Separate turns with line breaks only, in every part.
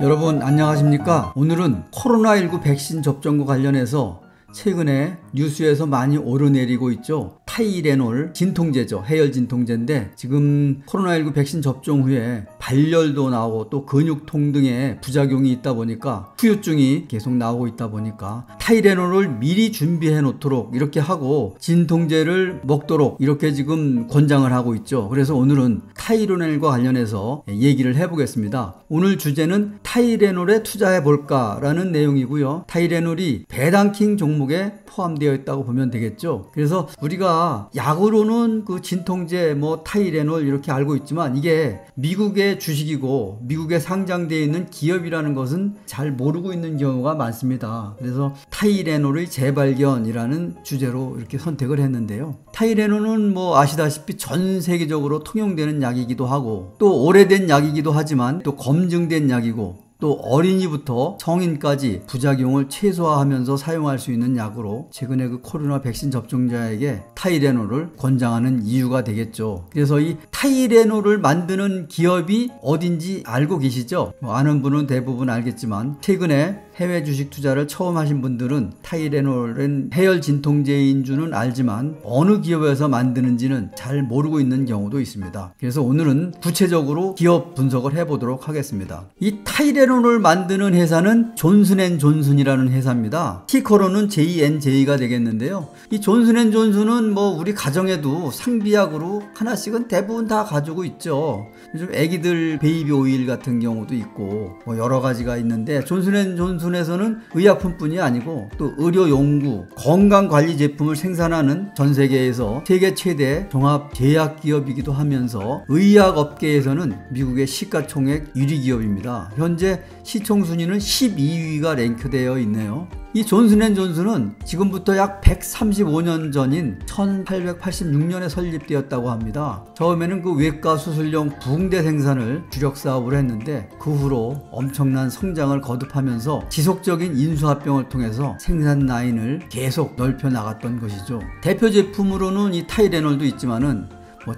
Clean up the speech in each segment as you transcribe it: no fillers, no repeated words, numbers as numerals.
여러분 안녕하십니까? 오늘은 코로나19 백신 접종과 관련해서 최근에 뉴스에서 많이 오르내리고 있죠. 타이레놀 진통제죠. 해열 진통제인데 지금 코로나19 백신 접종 후에 발열도 나오고 또 근육통 등의 부작용이 있다 보니까 후유증이 계속 나오고 있다 보니까 타이레놀을 미리 준비해 놓도록 이렇게 하고 진통제를 먹도록 이렇게 지금 권장을 하고 있죠. 그래서 오늘은 타이레놀과 관련해서 얘기를 해보겠습니다. 오늘 주제는 타이레놀에 투자해 볼까라는 내용이고요. 타이레놀이 배당킹 종목에 포함되어 있다고 보면 되겠죠. 그래서 우리가 약으로는 그 진통제 타이레놀 이렇게 알고 있지만 이게 미국의 주식이고 미국에 상장되어 있는 기업이라는 것은 잘 모르고 있는 경우가 많습니다. 그래서 타이레놀의 재발견이라는 주제로 이렇게 선택을 했는데요. 타이레놀은 아시다시피 전 세계적으로 통용되는 약이기도 하고 또 오래된 약이기도 하지만 또 검증된 약이고 또 어린이부터 성인까지 부작용을 최소화하면서 사용할 수 있는 약으로 최근에 그 코로나 백신 접종자에게 타이레놀을 권장하는 이유가 되겠죠. 그래서 이 타이레놀을 만드는 기업이 어딘지 알고 계시죠? 아는 분은 대부분 알겠지만 최근에 해외 주식 투자를 처음 하신 분들은 타이레놀은 해열 진통제인 줄은 알지만 어느 기업에서 만드는지는 잘 모르고 있는 경우도 있습니다. 그래서 오늘은 구체적으로 기업 분석을 해보도록 하겠습니다. 이 타이레놀을 만드는 회사는 존슨앤존슨이라는 회사입니다. 티커로는 JNJ가 되겠는데요. 이 존슨앤존슨은 우리 가정에도 상비약으로 하나씩은 대부분 다 가지고 있죠. 요즘 애기들 베이비 오일 같은 경우도 있고 여러 가지가 있는데 존슨앤존슨에서는 의약품뿐이 아니고 또 의료 연구, 건강관리 제품을 생산하는 전 세계에서 세계 최대 종합 제약 기업이기도 하면서 의약업계에서는 미국의 시가총액 1위 기업입니다. 현재 시총 순위는 12위가 랭크되어 있네요. 이 존슨앤존슨은 지금부터 약 135년 전인 1886년에 설립되었다고 합니다. 처음에는 그 외과 수술용 붕대 생산을 주력 사업으로 했는데 그 후로 엄청난 성장을 거듭하면서 지속적인 인수합병을 통해서 생산 라인을 계속 넓혀 나갔던 것이죠. 대표 제품으로는 이 타이레놀도 있지만은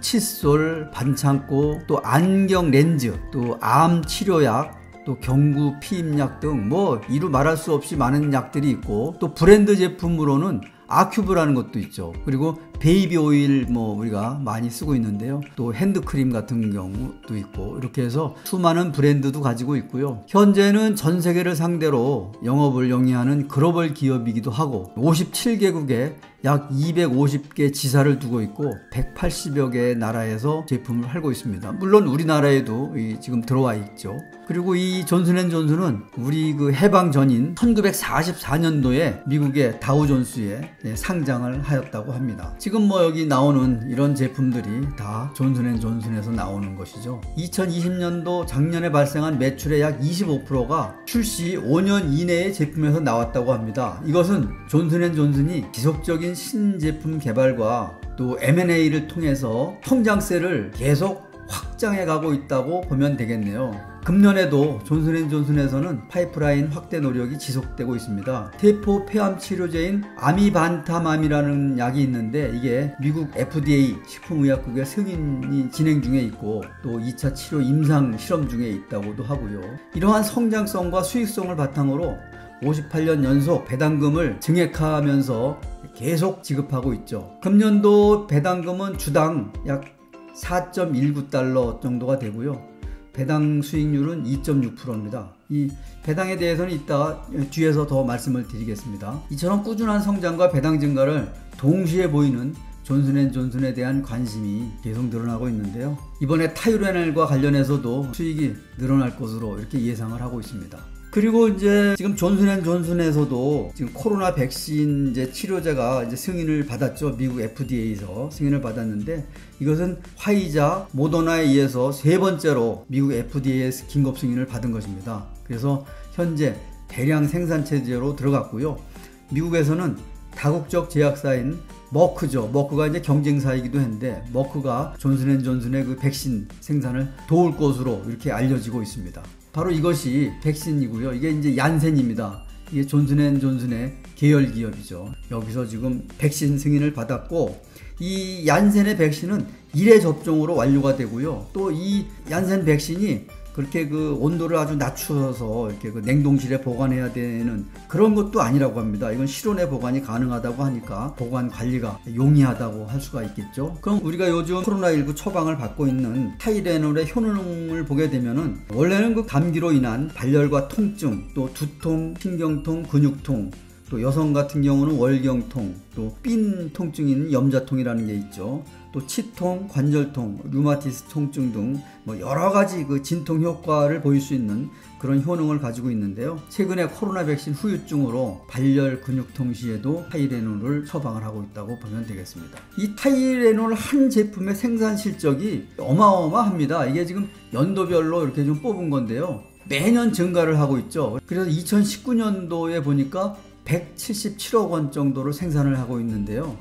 칫솔, 반창고, 또 안경 렌즈, 또 암 치료약, 또 경구 피임약 등 이루 말할 수 없이 많은 약들이 있고 또 브랜드 제품으로는 아큐브라는 것도 있죠. 그리고 베이비 오일 우리가 많이 쓰고 있는데요. 또 핸드크림 같은 경우도 있고 이렇게 해서 수많은 브랜드도 가지고 있고요. 현재는 전 세계를 상대로 영업을 영위하는 글로벌 기업이기도 하고 57개국에 약 250개 지사를 두고 있고 180여 개의 나라에서 제품을 팔고 있습니다. 물론 우리나라에도 지금 들어와 있죠. 그리고 이 존슨앤존슨은 우리 그 해방 전인 1944년도에 미국의 다우존스에 상장을 하였다고 합니다. 지금 여기 나오는 이런 제품들이 다 존슨앤존슨에서 나오는 것이죠. 2020년도 작년에 발생한 매출의 약 25%가 출시 5년 이내의 제품에서 나왔다고 합니다. 이것은 존슨앤존슨이 지속적인 신제품 개발과 또 M&A를 통해서 성장세를 계속 확장해 가고 있다고 보면 되겠네요. 금년에도 존슨앤존슨에서는 파이프라인 확대 노력이 지속되고 있습니다. 세포 폐암 치료제인 아미반타맘이라는 약이 있는데 이게 미국 FDA 식품의약국의 승인이 진행 중에 있고 또 2차 치료 임상 실험 중에 있다고도 하고요. 이러한 성장성과 수익성을 바탕으로 58년 연속 배당금을 증액하면서 계속 지급하고 있죠. 금년도 배당금은 주당 약 4.19달러 정도가 되고요. 배당 수익률은 2.6%입니다. 이 배당에 대해서는 이따 뒤에서 더 말씀을 드리겠습니다. 이처럼 꾸준한 성장과 배당 증가를 동시에 보이는 존슨앤존슨에 대한 관심이 계속 늘어나고 있는데요. 이번에 타이레놀과 관련해서도 수익이 늘어날 것으로 이렇게 예상을 하고 있습니다. 그리고 이제 지금 존슨앤존슨에서도 지금 코로나 백신 치료제가 승인을 받았죠. 미국 FDA에서 승인을 받았는데 이것은 화이자, 모더나에 의해서 세 번째로 미국 FDA에서 긴급 승인을 받은 것입니다. 그래서 현재 대량 생산 체제로 들어갔고요. 미국에서는 다국적 제약사인 머크죠. 머크가 이제 경쟁사이기도 한데 머크가 존슨앤존슨의 그 백신 생산을 도울 것으로 이렇게 알려지고 있습니다. 바로 이것이 백신이고요. 이게 이제 얀센입니다. 이게 존슨앤존슨의 계열 기업이죠. 여기서 지금 백신 승인을 받았고 이 얀센의 백신은 1회 접종으로 완료가 되고요. 또 이 얀센 백신이 그렇게 그 온도를 아주 낮추어서 이렇게 그 냉동실에 보관해야 되는 그런 것도 아니라고 합니다. 이건 실온에 보관이 가능하다고 하니까 보관 관리가 용이하다고 할 수가 있겠죠. 그럼 우리가 요즘 코로나19 처방을 받고 있는 타이레놀의 효능을 보게 되면은 원래는 그 감기로 인한 발열과 통증, 또 두통, 신경통, 근육통, 또 여성 같은 경우는 월경통, 또 삔 통증인 염자통이라는 게 있죠. 또 치통, 관절통, 류마티스 통증 등 뭐 여러 가지 그 진통 효과를 보일 수 있는 그런 효능을 가지고 있는데요. 최근에 코로나 백신 후유증으로 발열 근육통 시에도 타이레놀을 처방을 하고 있다고 보면 되겠습니다. 이 타이레놀 한 제품의 생산 실적이 어마어마합니다. 이게 지금 연도별로 이렇게 좀 뽑은 건데요. 매년 증가를 하고 있죠. 그래서 2019년도에 보니까 177억 원 정도를 생산을 하고 있는데요.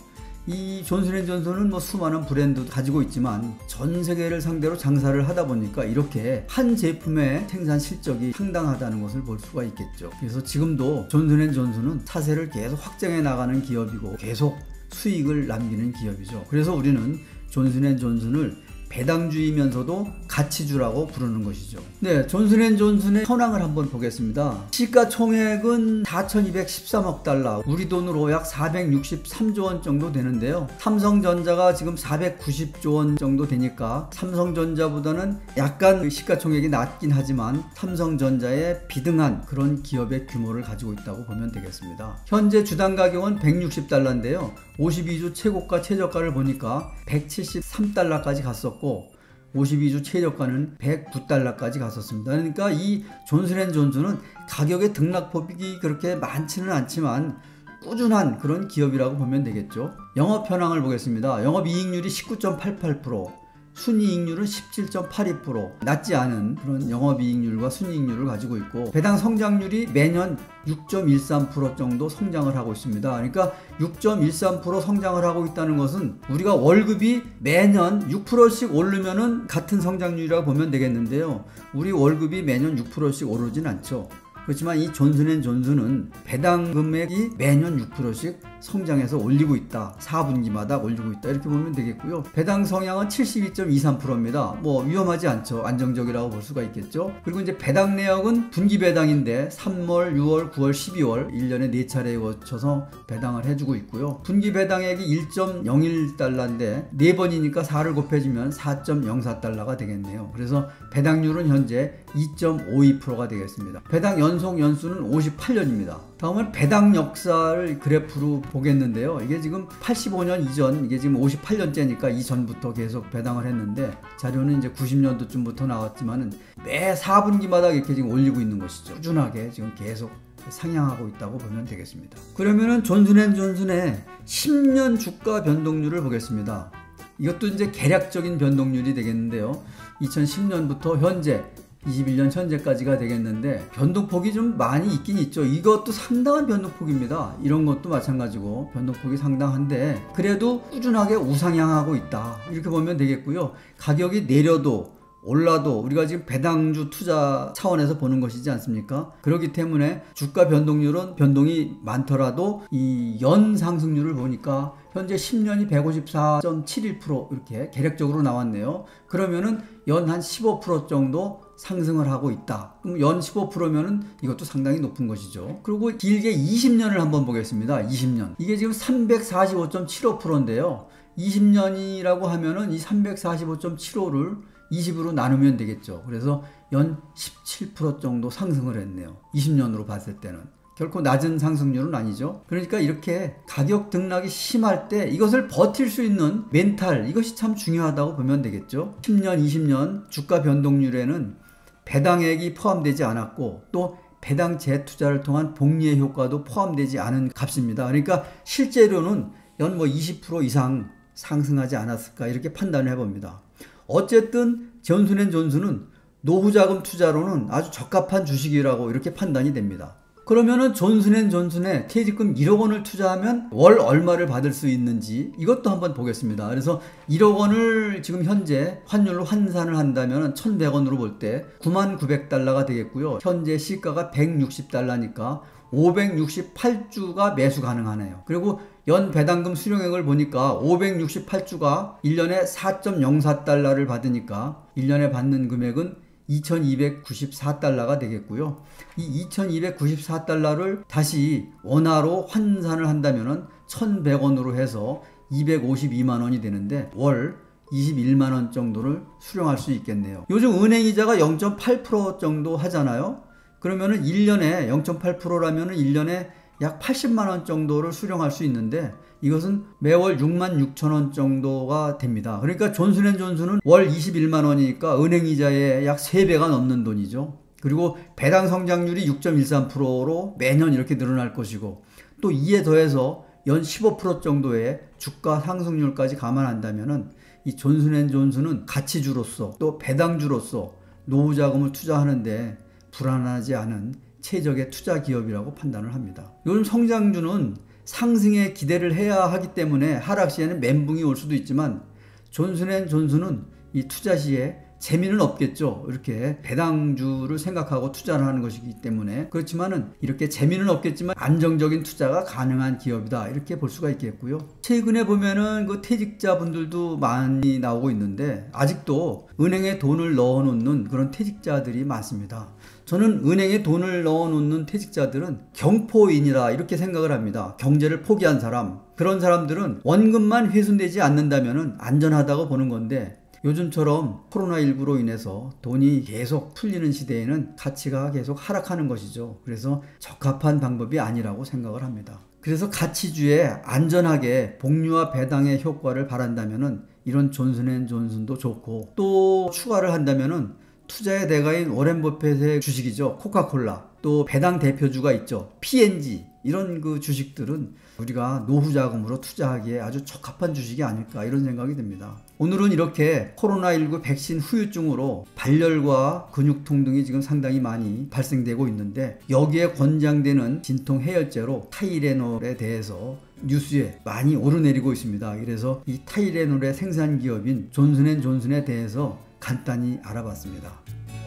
이 존슨앤존슨은 뭐 수많은 브랜드 가지고 있지만 전 세계를 상대로 장사를 하다 보니까 이렇게 한 제품의 생산 실적이 상당하다는 것을 볼 수가 있겠죠. 그래서 지금도 존슨앤존슨은 사세를 계속 확장해 나가는 기업이고 계속 수익을 남기는 기업이죠. 그래서 우리는 존슨앤존슨을 배당주이면서도 가치주라고 부르는 것이죠. 네, 존슨앤존슨의 현황을 한번 보겠습니다. 시가총액은 4,213억 달러, 우리 돈으로 약 463조 원 정도 되는데요. 삼성전자가 지금 490조 원 정도 되니까 삼성전자보다는 약간 시가총액이 낮긴 하지만 삼성전자에 비등한 그런 기업의 규모를 가지고 있다고 보면 되겠습니다. 현재 주당 가격은 160달러인데요. 52주 최고가 최저가를 보니까 173달러까지 갔었고 52주 최저가는 109달러까지 갔었습니다. 그러니까 이 존슨앤존슨은 가격의 등락폭이 그렇게 많지는 않지만 꾸준한 그런 기업이라고 보면 되겠죠. 영업 현황을 보겠습니다. 영업이익률이 19.88%, 순이익률은 17.82%, 낮지 않은 그런 영업이익률과 순이익률을 가지고 있고 배당 성장률이 매년 6.13% 정도 성장을 하고 있습니다. 그러니까 6.13% 성장을 하고 있다는 것은 우리가 월급이 매년 6%씩 오르면은 같은 성장률이라고 보면 되겠는데요. 우리 월급이 매년 6%씩 오르진 않죠. 그렇지만 이 존슨앤존슨은 배당 금액이 매년 6%씩 성장해서 올리고 있다. 4분기마다 올리고 있다. 이렇게 보면 되겠고요. 배당 성향은 72.23%입니다. 뭐 위험하지 않죠. 안정적이라고 볼 수가 있겠죠. 그리고 이제 배당 내역은 분기 배당인데 3월, 6월, 9월, 12월 1년에 4차례에 거쳐서 배당을 해주고 있고요. 분기 배당액이 1.01달러인데 4번이니까 4를 곱해주면 4.04달러가 되겠네요. 그래서 배당률은 현재 2.52%가 되겠습니다. 배당 연속 연수는 58년입니다. 다음은 배당 역사를 그래프로 보겠는데요. 이게 지금 85년 이전, 이게 지금 58년째니까 이전부터 계속 배당을 했는데 자료는 이제 90년도쯤부터 나왔지만은 매 4분기마다 이렇게 지금 올리고 있는 것이죠. 꾸준하게 지금 계속 상향하고 있다고 보면 되겠습니다. 그러면은 존슨앤존슨의 10년 주가 변동률을 보겠습니다. 이것도 이제 계략적인 변동률이 되겠는데요. 2010년부터 현재 21년 현재까지가 되겠는데 변동폭이 좀 많이 있긴 있죠. 이것도 상당한 변동폭입니다. 이런 것도 마찬가지고 변동폭이 상당한데 그래도 꾸준하게 우상향하고 있다. 이렇게 보면 되겠고요. 가격이 내려도 올라도 우리가 지금 배당주 투자 차원에서 보는 것이지 않습니까? 그렇기 때문에 주가 변동률은 변동이 많더라도 이 연 상승률을 보니까 현재 10년이 154.71% 이렇게 계략적으로 나왔네요. 그러면은 연 한 15% 정도 상승을 하고 있다. 그럼 연 15%면은 이것도 상당히 높은 것이죠. 그리고 길게 20년을 한번 보겠습니다. 20년. 이게 지금 345.75%인데요. 20년이라고 하면은 이 345.75를 20으로 나누면 되겠죠. 그래서 연 17% 정도 상승을 했네요. 20년으로 봤을 때는. 결코 낮은 상승률은 아니죠. 그러니까 이렇게 가격 등락이 심할 때 이것을 버틸 수 있는 멘탈, 이것이 참 중요하다고 보면 되겠죠. 10년, 20년 주가 변동률에는 배당액이 포함되지 않았고 또 배당 재투자를 통한 복리의 효과도 포함되지 않은 값입니다. 그러니까 실제로는 연 20% 이상 상승하지 않았을까 이렇게 판단을 해봅니다. 어쨌든 존슨앤존슨은 노후자금 투자로는 아주 적합한 주식이라고 이렇게 판단이 됩니다. 그러면은 존슨앤존슨에 퇴직금 1억 원을 투자하면 월 얼마를 받을 수 있는지 이것도 한번 보겠습니다. 그래서 1억 원을 지금 현재 환율로 환산을 한다면 1,100원으로 볼 때 99,900달러가 되겠고요. 현재 시가가 160달러니까 568주가 매수 가능하네요. 그리고 연 배당금 수령액을 보니까 568주가 1년에 4.04달러를 받으니까 1년에 받는 금액은 2294달러가 되겠고요. 이 2294달러를 다시 원화로 환산을 한다면은 1100원으로 해서 252만 원이 되는데 월 21만 원 정도를 수령할 수 있겠네요. 요즘 은행 이자가 0.8% 정도 하잖아요. 그러면은 1년에 0.8%라면은 1년에 약 80만 원 정도를 수령할 수 있는데 이것은 매월 6만 6천 원 정도가 됩니다. 그러니까 존슨앤존슨은 월 21만 원이니까 은행 이자의 약 3배가 넘는 돈이죠. 그리고 배당 성장률이 6.13%로 매년 이렇게 늘어날 것이고 또 이에 더해서 연 15% 정도의 주가 상승률까지 감안한다면은 이 존슨앤존슨은 가치주로서 또 배당주로서 노후 자금을 투자하는데 불안하지 않은 최적의 투자 기업이라고 판단을 합니다. 요즘 성장주는 상승에 기대를 해야 하기 때문에 하락 시에는 멘붕이 올 수도 있지만 존슨앤존슨은 이 투자 시에 재미는 없겠죠. 이렇게 배당주를 생각하고 투자를 하는 것이기 때문에. 그렇지만은 이렇게 재미는 없겠지만 안정적인 투자가 가능한 기업이다, 이렇게 볼 수가 있겠고요. 최근에 보면은 그 퇴직자분들도 많이 나오고 있는데 아직도 은행에 돈을 넣어 놓는 그런 퇴직자들이 많습니다. 저는 은행에 돈을 넣어 놓는 퇴직자들은 경포인이라 이렇게 생각을 합니다. 경제를 포기한 사람, 그런 사람들은 원금만 훼손되지 않는다면은 안전하다고 보는 건데 요즘처럼 코로나19로 인해서 돈이 계속 풀리는 시대에는 가치가 계속 하락하는 것이죠. 그래서 적합한 방법이 아니라고 생각을 합니다. 그래서 가치주에 안전하게 복리와 배당의 효과를 바란다면은 이런 존슨앤존슨도 좋고 또 추가를 한다면은 투자의 대가인 워렌 버핏의 주식이죠. 코카콜라, 또 배당 대표주가 있죠. P&G, 이런 그 주식들은 우리가 노후 자금으로 투자하기에 아주 적합한 주식이 아닐까, 이런 생각이 듭니다. 오늘은 이렇게 코로나19 백신 후유증으로 발열과 근육통 등이 지금 상당히 많이 발생되고 있는데 여기에 권장되는 진통 해열제로 타이레놀에 대해서 뉴스에 많이 오르내리고 있습니다. 그래서 이 타이레놀의 생산 기업인 존슨앤존슨에 대해서 간단히 알아봤습니다.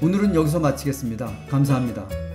오늘은 여기서 마치겠습니다. 감사합니다.